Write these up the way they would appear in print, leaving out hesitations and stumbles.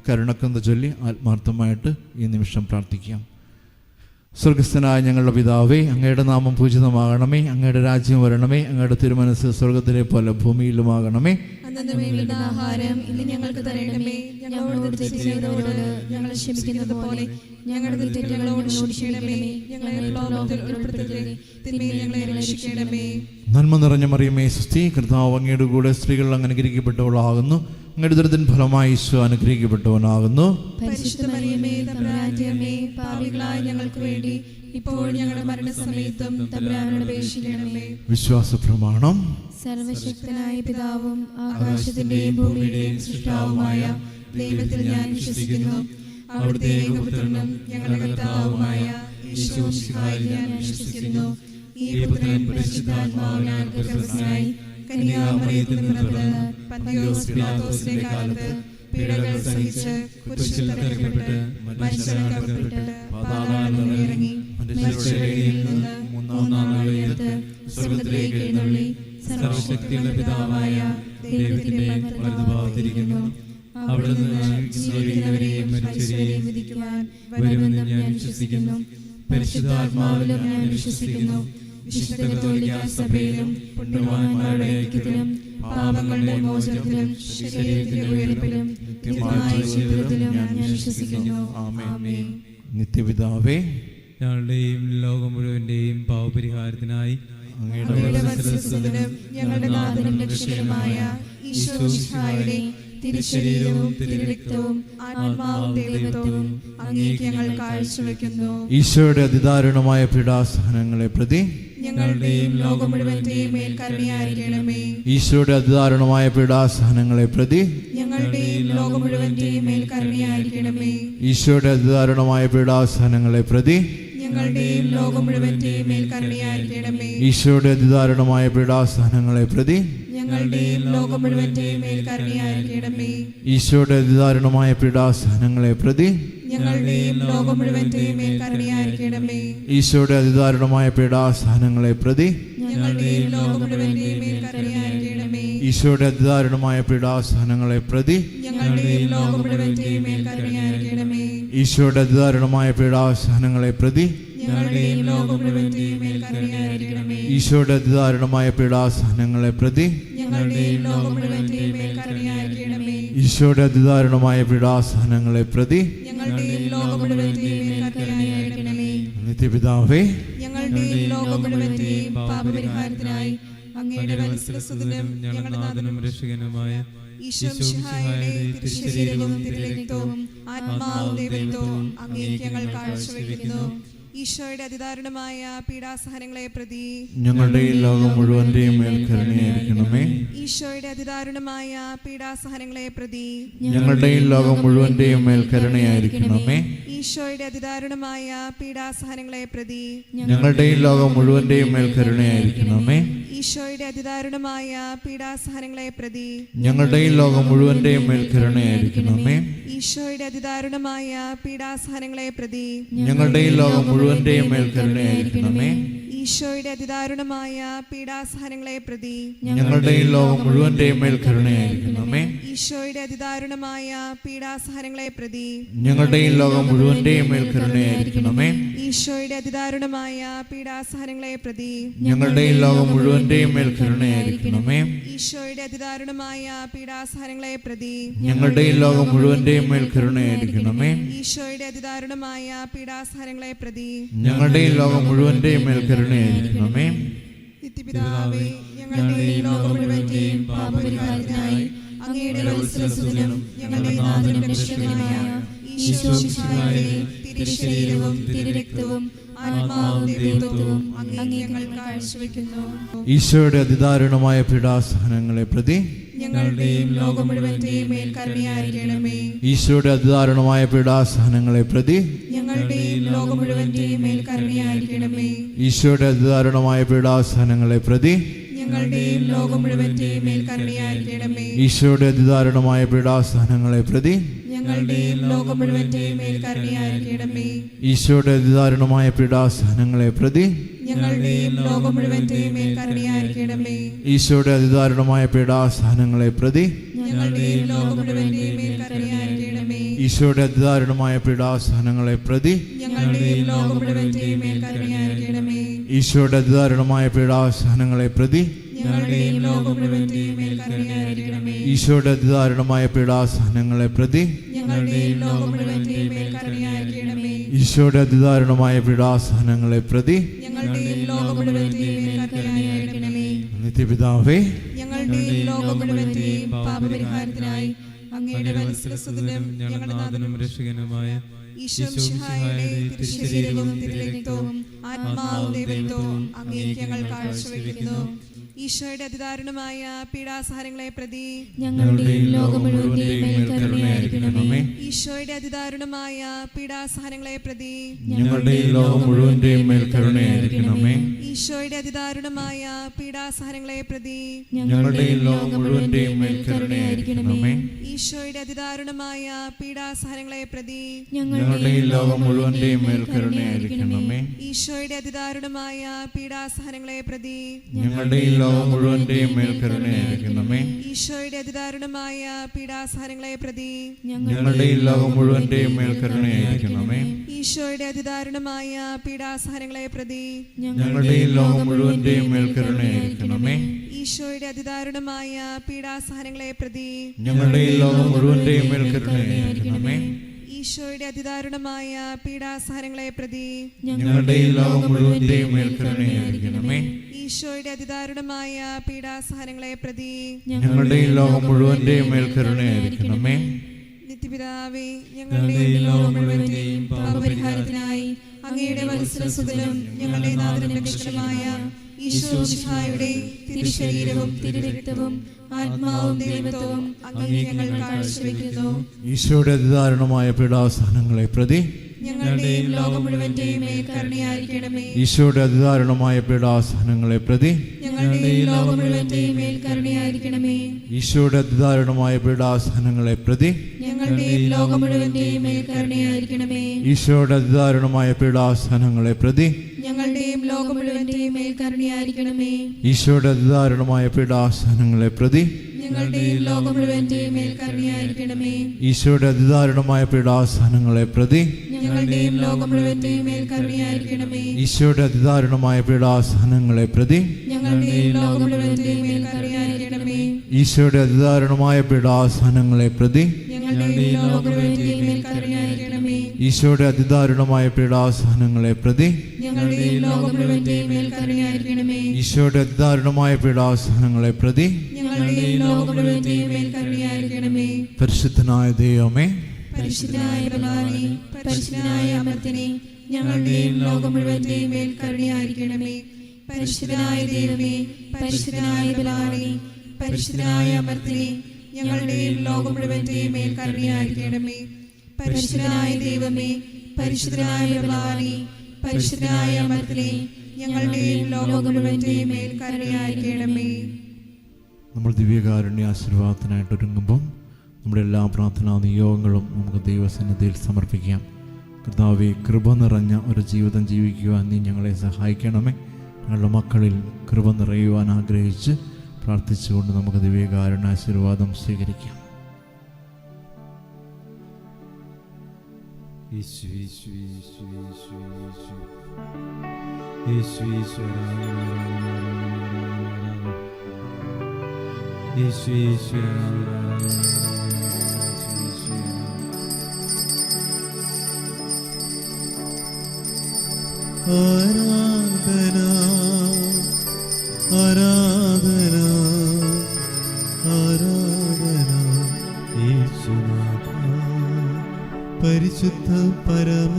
കരുണക്കെന്ന് ചൊല്ലി ആത്മാർത്ഥമായിട്ട് ഈ നിമിഷം പ്രാർത്ഥിക്കാം. സ്വർഗസ്ഥനായ ഞങ്ങളുടെ പിതാവേ, അങ്ങയുടെ നാമം പൂജിതമാകണമേ. അങ്ങയുടെ രാജ്യം വരണമേ. അങ്ങയുടെ തിരുമനസ് സ്വർഗത്തിലെ പോലെ ഭൂമിയിലുമാകണമേ. ആഹാരം ഇന്ന് ഞങ്ങൾക്ക് തരണമേ. ഞങ്ങളോട് തെറ്റ് ചെയ്തവരോട് ഞങ്ങൾ ക്ഷമിക്കുന്നത് പോലെ ഞങ്ങളുടെ തെറ്റുകളോട് ക്ഷമിക്കണമേ. ഞങ്ങളെ പ്രലോഭനത്തിൽ ഉൾപ്പെടുത്തരുതേ, തിന്മയിൽ ഞങ്ങളെ രക്ഷിക്കണമേ. നന്മ നിറഞ്ഞ മറിയമേ, സ്വസ്തി, കർത്താവ് അങ്ങയുടെ കൂടെ സ്ത്രീകൾ അങ്ങ് അനുഗ്രഹിക്കപ്പെട്ടവളാകുന്നു. അങ്ങയുടെ ദുരിതൻ ഫലമായി ഈശോ അനുഗ്രഹിക്കപ്പെട്ടവനാകുന്നു. പരിശുദ്ധ മറിയമേ, തമ്പുരാന്റെ അമ്മേ, പാപികളായ ഞങ്ങൾക്ക് വേണ്ടി ഇപ്പോൾ ഞങ്ങളുടെ മരണസമയത്തും തമ്പുരാനോട് അപേക്ഷിക്കണമേ. വിശ്വാസ പ്രമാണം. സർവശക്തനായ പിതാവും ആകാശത്തിന്റെയും ഭൂമിയുടെയും സൃഷ്ടാവുമായ ദൈവത്തിൽ ഞാൻ വിശ്വസിക്കുന്നു. അവിടുത്തെ ഏകപുത്രനും ഞങ്ങളുടെ കർത്താവുമായ യേശു മിശിഹായിൽ ഞാൻ വിശ്വസിക്കുന്നു. ഈ പുത്രൻ പരിശുദ്ധാത്മാവിനാൽ ഗർഭസ്ഥനായി കന്യാമറിയത്തിൽ നിന്ന് പിറന്ന് പന്തിയോസ് പിലാത്തോസിന്റെ കാലത്ത് പീഡകൾ സഹിച്ച് കുരിശിൽ തറയ്ക്കപ്പെട്ട് മരിച്ചടക്കപ്പെട്ട് പാതാളത്തിൽ ഇറങ്ങി മരിച്ചവരുടെ ഇടയിൽ നിന്ന് മൂന്നാം നാൾ ഉയർത്ത് സ്വർഗ്ഗത്തിലേക്ക് എഴുന്നള്ളി സർവശക്തിയുള്ള പിതാവായ ദൈവത്തിന്റെ വലതുഭാഗത്തിരിക്കുന്നു. അവിടുന്ന് ജീവിക്കുന്നവരെയും മരിച്ചവരെയും വിധിക്കുവാൻ വരുമെന്ന് ഞാൻ വിശ്വസിക്കുന്നു. പരിശുദ്ധാത്മാവിലും ഞാൻ വിശ്വസിക്കുന്നു. വിശുദ്ധ കത്തോലിക്കാ സഭയിലും പുണ്യവാന്മാരുടെ ഐക്യത്തിലും പാപങ്ങളുടെ മോചനത്തിലും ശരീരത്തിന്റെ ഉയർപ്പിലും നിത്യമായ ജീവിതത്തിലും ഞാൻ വിശ്വസിക്കുന്നു. ആമേൻ. നിത്യപിതാവേ, ഞങ്ങളുടെയും ലോകം മുഴുവന്റെയും പാപപരിഹാരത്തിനായി അങ്ങയുടെ വത്സലസുതനും ഞങ്ങളുടെ നാഥനും രക്ഷകനുമായ ഈശോ മിശിഹായുടെ തിരുശരീരവും തിരുരക്തവും ആത്മാവും ദൈവത്വവും അങ്ങേക്ക് ഞങ്ങൾ കാഴ്ചവെക്കുന്നു. ഈശോയുടെ അതിദാരുണമായ പീഡാസഹനങ്ങളെ പ്രതി ഞങ്ങളുടെയും ലോകം മുഴുവന്റെയും മേൽ കരുണയായിരിക്കണമേ. ഈശോയുടെ അതിദാരുണമായ പീഡാസഹനങ്ങളെ പ്രതി ഞങ്ങളുടെയും ലോകം മുഴുവന്റെയും മേൽ കരുണയായിരിക്കണമേ. ഈശോയുടെ അതിദാരുണമായ പീഡാസഹനങ്ങളെ പ്രതി ഞങ്ങളുടെയും ലോകം മുഴുവന്റെയും മേൽ കരുണയായിരിക്കണമേ. ഈശോയുടെ അതിദാരുണമായ പീഡാസഹനങ്ങളെ പ്രതി ഞങ്ങളുടെയും ലോകം മുഴുവന്റെയും മേൽ കരുണയായിരിക്കണമേ. ഈശോയുടെ അതിദാരുണമായ പീഡാസഹനങ്ങളെ പ്രതി ഞങ്ങളുടെയും ലോകം മുഴുവന്റെയും മേൽ കരുണയായിരിക്കണമേ. ഈശോയുടെ അതിദാരുണമായ പീഡാസഹനങ്ങളെ പ്രതി ഞങ്ങളുടെയും ലോകം മുഴുവന്റെയും മേൽ കരുണയായിരിക്കണമേ. ഈശോയുടെ അതിദാരുണമായ പീഡാസഹനങ്ങളെ പ്രതി ഞങ്ങളുടെയും ലോകം മുഴുവന്റെയും മേൽ കരുണയായിരിക്കണമേ. ഈശോയുടെ അതിദാരുണമായ പീഡാസഹനങ്ങളെ പ്രതി ഞങ്ങളുടെയും ലോകം മുഴുവന്റെയും മേൽ കരുണയായിരിക്കണമേ. ഈശോയുടെ അതിദാരുണമായ പീഡാസഹനങ്ങളെ പ്രതി ഞങ്ങളുടെയും ലോകം മുഴുവന്റെയും മേൽ കരുണയായിരിക്കണമേ. ഈശോയുടെ അതിദാരുണമായ പീഡാസഹനങ്ങളെ പ്രതി ഞങ്ങളുടെയും ലോകം മുഴുവന്റെയും മേൽ കരുണയായിരിക്കണമേ. നിത്യപിതാവേ, ഞങ്ങളുടെയും ലോകം മുഴുവന്റെയും പാപപരിഹാരത്തിനായി അങ്ങയുടെ വത്സലസുതനും ഞങ്ങളുടെ നാഥനും രക്ഷകനുമായ ഈശോ മിശിഹായുടെ തിരുശരീരവും തിരുരക്തവും ആത്മാവും ദൈവത്വവും അങ്ങേക്ക് ഞങ്ങൾ കാഴ്ചവെക്കുന്നു. ഈശോയുടെ അതിദാരുണമായ പീഡാസഹനങ്ങളെ പ്രതി ഞങ്ങളുടെയും ലോകം മുഴുവന്റെയും മേൽ കരുണയായിരിക്കണമേ. ഈശോയുടെ അതിദാരുണമായ പീഡാസഹനങ്ങളെ പ്രതി ഞങ്ങളുടെയും ലോകം മുഴുവന്റെയും മേൽ കരുണയായിരിക്കണമേ. ഈശോയുടെ അതിദാരുണമായ പീഡാസഹനങ്ങളെ പ്രതി ഞങ്ങളുടെയും ലോകം മുഴുവന്റെയും മേൽ കരുണയായിരിക്കണമേ. ഈശോയുടെ അതിദാരുണമായ പീഡാസഹനങ്ങളെ പ്രതി ഞങ്ങളുടെയും ലോകം മുഴുവന്റെയും മേൽ കരുണയായിരിക്കണമേ. ഈശോയുടെ അതിദാരുണമായ പീഡാസഹനങ്ങളെ പ്രതി ഞങ്ങളുടെയും ലോകം മുഴുവന്റെയും മേൽ കരുണയായിരിക്കണമേ. ഈശോയുടെ അതിദാരുണമായ പീഡാസഹനങ്ങളെ പ്രതി ഞങ്ങളുടെയും ലോകം മുഴുവന്റെയും മേൽ കരുണയായിരിക്കണമേ. ഈശോയുടെ അതിദാരുണമായ പീഡാസഹനങ്ങളെ പ്രതി ഞങ്ങളുടെയും ലോകം മുഴുവന്റെയും മേൽ കരുണയായിരിക്കണമേ. ഈശോയുടെ അതിദാരുണമായ പീഡാസഹനങ്ങളെ പ്രതി ഞങ്ങളുടെയും ലോകം മുഴുവന്റെയും മേൽ കരുണയായിരിക്കണമേ. ഈശോയുടെ അതിദാരുണമായ പീഡാസഹനങ്ങളെ പ്രതി ഞങ്ങളുടെയും ലോകം മുഴുവന്റെയും മേൽ കരുണയായിരിക്കണമേ. ഈശോയുടെ അതിദാരുണമായ പീഡാസഹനങ്ങളെ പ്രതി ഞങ്ങളുടെയും ലോകം മുഴുവന്റെയും മേൽ കരുണയായിരിക്കണമേ. നിത്യപിതാവേ, ഞങ്ങളുടെയും ലോകം മുഴുവന്റെയും പാപപരിഹാരത്തിനായി അങ്ങയുടെ വത്സലസുതനും ഞങ്ങളുടെ നാഥനും രക്ഷകനുമായ ഈശോ മിശിഹായുടെ തിരുശരീരവും തിരുരക്തവും ആത്മാവും ദൈവത്വവും അങ്ങേക്ക് ഞങ്ങൾ കാഴ്ചവെക്കുന്നു. ഈശോയുടെ അതിദാരുണമായ പീഡാസഹനങ്ങളെ പ്രതി ഞങ്ങളുടെയും ലോകം മുഴുവന്റെയും മേൽ കരുണയായിരിക്കണമേ. ഈശോയുടെ അതിദാരുണമായ പീഡാസഹനങ്ങളെ പ്രതി ഞങ്ങളുടെയും ലോകം മുഴുവന്റെയും മേൽ കരുണയായിരിക്കണമേ. ഈശോയുടെ അതിദാരുണമായ പീഡാസഹനങ്ങളെ പ്രതി ഞങ്ങളുടെയും ലോകം മുഴുവന്റെയും മേൽ കരുണയായിരിക്കണമേ. ഈശോയുടെ അതിദാരുണമായ പീഡാസഹനങ്ങളെ പ്രതി ഞങ്ങളുടെയും ലോകം മുഴുവന്റെയും മേൽ കരുണയായിരിക്കണമേ. ഈശോയുടെ അതിദാരുണമായ പീഡാസഹനങ്ങളെ പ്രതി ഞങ്ങളുടെയും ലോകം മുഴുവന്റെയും മേൽ കരുണയായിരിക്കണമേ. ഈശോയുടെ അതിദാരുണമായ പീഡാസഹനങ്ങളെ പ്രതി ഞങ്ങളുടെയും ലോകം മുഴുവന്റെയും മേൽ കരുണയായിരിക്കണമേ. ഈശോയുടെ അതിദാരുണമായ പീഡാസഹനങ്ങളെ പ്രതി ഞങ്ങളുടെയും ലോകം മുഴുവന്റെയും മേൽ കരുണയായിരിക്കണമേ. ഈശോയുടെ അതിദാരുണമായ പീഡാസഹനങ്ങളെ പ്രതി ഞങ്ങളുടെയും ലോകം മുഴുവന്റെയും മേൽ കരുണയായിരിക്കണമേ. ഈശോയുടെ അതിദാരുണമായ പീഡാസഹനങ്ങളെ പ്രതി ഞങ്ങളുടെയും ലോകം മുഴുവന്റെയും മേൽ കരുണയായിരിക്കണമേ. ഈശോയുടെ അതിദാരുണമായ പീഡാസഹനങ്ങളെ പ്രതി ഞങ്ങളുടെയും ലോകം മുഴുവന്റെയും മേൽ കരുണയായിരിക്കണമേ. നിത്യപിതാവേ, ഞങ്ങളുടെയും ലോകം മുഴുവന്റെയും പാപപരിഹാരത്തിനായി അങ്ങയുടെ വത്സലസുതനും ഞങ്ങളുടെ നാഥനും രക്ഷകനുമായ ഈശോമിശിഹായുടെ തിരുശരീരവും തിരുരക്തവും ആത്മാവും ദൈവത്വവും അങ്ങേക്ക് ഞങ്ങൾ കാഴ്ചവെക്കുന്നു. ഈശോയുടെ അതിദാരുണമായ പീഡാസഹനങ്ങളെ പ്രതി ഞങ്ങളുടെയും ലോകം മുഴുവന്റെയും മേൽ കരുണയായിരിക്കണമേ. ഈശോയുടെ അതിദാരുണമായ പീഡാസഹനങ്ങളെ പ്രതി ഞങ്ങളുടെയും ലോകം മുഴുവന്റെയും മേൽ കരുണയായിരിക്കണമേ. ഈശോയുടെ അതിദാരുണമായ പീഡാസഹനങ്ങളെ പ്രതി ഞങ്ങളുടെയും ലോകം മുഴുവന്റെയും മേൽ കരുണയായിരിക്കണമേ. ഈശോയുടെ അതിദാരുണമായ പീഡാസഹനങ്ങളെ പ്രതി ഞങ്ങളുടെയും ലോകം മുഴുവന്റെയും മേൽ കരുണയായിരിക്കണമേ. ഈശോയുടെ അതിദാരുണമായ പീഡാസഹനങ്ങളെ പ്രതി ഞങ്ങളുടെയും ലോകം മുഴുവന്റെയും മേൽ കരുണയായിരിക്കണമേ. ഈശോയുടെ അതിദാരുണമായ പീഡാസഹനങ്ങളെ പ്രതി ഞങ്ങളുടെയും ലോകം മുഴുവന്റെയും മേൽ കരുണയായിരിക്കണമേ. ഈശോയുടെ അതിദാരുണമായ പീഡാസഹനങ്ങളെ പ്രതി ഞങ്ങളുടെയും ലോകം മുഴുവന്റെയും മേൽ കരുണയായിരിക്കണമേ. ഈശോയുടെ അതിദാരുണമായ പീഡാസഹനങ്ങളെ പ്രതി ഞങ്ങളുടെയും ലോകം മുഴുവന്റെയും മേൽ കരുണയായിരിക്കണമേ. ഈശോയുടെ അതിദാരുണമായ പീഡാസഹനങ്ങളെ പ്രതി ഞങ്ങളുടെയും ലോകം മുഴുവന്റെയും മേൽ കരുണയായിരിക്കണമേ. ഈശോയുടെ അതിദാരുണമായ പീഡാസഹനങ്ങളെ പ്രതി ഞങ്ങളുടെയും ലോകം മുഴുവന്റെയും മേൽ കരുണയായിരിക്കണമേ. നിത്യപിതാവേ, ഞങ്ങളുടെയും ലോകം മുഴുവന്റെയും പാപപരിഹാരത്തിനായി അങ്ങയുടെ വത്സലസുതനും ഞങ്ങളുടെ നാഥനും രക്ഷകനുമായ ഈശോമിശിഹായുടെ തിരുശരീരവും തിരുരക്തവും ആത്മാവും ദൈവത്വവും അങ്ങേക്ക് ഞങ്ങൾ കാഴ്ചവെക്കുന്നു. ഈശോയുടെ അതിദാരുണമായ പീഡാസഹനങ്ങളെ പ്രതി ഞങ്ങളുടെയും ലോകം മുഴുവന്റെയും മേൽ കരുണയായിരിക്കണമേ. ഈശോയുടെ അതിദാരുണമായ പീഡാസഹനങ്ങളെ പ്രതി ഞങ്ങളുടെയും ലോകം മുഴുവന്റെയും മേൽ കരുണയായിരിക്കണമേ. ഈശോയുടെ അതിദാരുണമായ പീഡാസഹനങ്ങളെ പ്രതി ഞങ്ങളുടെയും ലോകം മുഴുവന്റെയും മേൽ കരുണയായിരിക്കണമേ. ഈശോയുടെ അതിദാരുണമായ പീഡാസഹനങ്ങളെ പ്രതി ഞങ്ങളുടെയും ലോകം മുഴുവന്റെയും മേൽ കരുണയായിരിക്കണമേ. ഈശോയുടെ അതിദാരുണമായ പീഡാസഹനങ്ങളെ പ്രതി ഞങ്ങളുടെയും ലോകം മുഴുവന്റെയും മേൽ കരുണയായിരിക്കണമേ. ഈശോയുടെ അതിദാരുണമായ പീഡാസഹനങ്ങളെ പ്രതി ഞങ്ങളുടെയും ലോകം മുഴുവന്റെയും മേൽ കരുണയായിരിക്കണമേ. ഈശോയുടെ അതിദാരുണമായ പീഡാസഹനങ്ങളെ പ്രതി ഞങ്ങളുടെയും ലോകം മുഴുവന്റെയും മേൽ കരുണയായിരിക്കണമേ. ഈശോയുടെ അതിദാരുണമായ പീഡാസഹനങ്ങളെ പ്രതി ഞങ്ങളുടെയും ലോകം മുഴുവന്റെയും മേൽ കരുണയായിരിക്കണമേ. ഈശോയുടെ അതിദാരുണമായ പീഡാസഹനങ്ങളെ പ്രതി ഞങ്ങളുടെയും ലോകം മുഴുവന്റെയും മേൽ കരുണയായിരിക്കണമേ. ഈശോയുടെ അതിദാരുണമായ പീഡാസഹനങ്ങളെ പ്രതി ഞങ്ങളുടെയും ലോകം മുഴുവന്റെയും മേൽ കരുണയായിരിക്കണമേ. പരിശുദ്ധനായ ദൈവമേ, പരിശുദ്ധനായ ബലവാനേ, പരിശുദ്ധനായ അമർത്യനേ, ഞങ്ങളുടെയും ലോകം മുഴുവന്റെയും മേൽ കരുണയായിരിക്കണമേ. പരിശുദ്ധനായ ദൈവമേ, പരിശുദ്ധനായ ബലവാനേ, പരിശുദ്ധനായ അമർത്യനേ, ഞങ്ങളുടെയും ലോകം മുഴുവന്റെയും മേൽ കരുണയായിരിക്കണമേ. പരിശുദ്ധനായ ദൈവമേ, പരിശുദ്ധനായ ബലവാനേ, പരിശുദ്ധനായ അമർത്യനേ, ഞങ്ങളുടെയും ലോകം മുഴുവന്റെയും മേൽ കരുണയായിരിക്കണമേ. നമ്മൾ ദിവ്യകാരുണ്യ ആശീർവാദത്തിനായിട്ട് ഒരുങ്ങുമ്പോൾ നമ്മുടെ എല്ലാ പ്രാർത്ഥനാ നിയോഗങ്ങളും നമുക്ക് ദൈവസന്നിധിയിൽ സമർപ്പിക്കാം. കർത്താവേ, കൃപ നിറഞ്ഞ ഒരു ജീവിതം ജീവിക്കുവാൻ നീ ഞങ്ങളെ സഹായിക്കണമേ. ഞങ്ങളുടെ മക്കളിൽ കൃപ നിറയുവാൻ ആഗ്രഹിച്ച് പ്രാർത്ഥിച്ചുകൊണ്ട് നമുക്ക് ദിവ്യകാരുണ്യ ആശീർവാദം സ്വീകരിക്കാം. ആരാധന ആരാധന ആരാധന യേശുനാഥ. പരിശുദ്ധ പരമ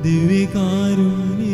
ദിവ്യകാരുണ്യ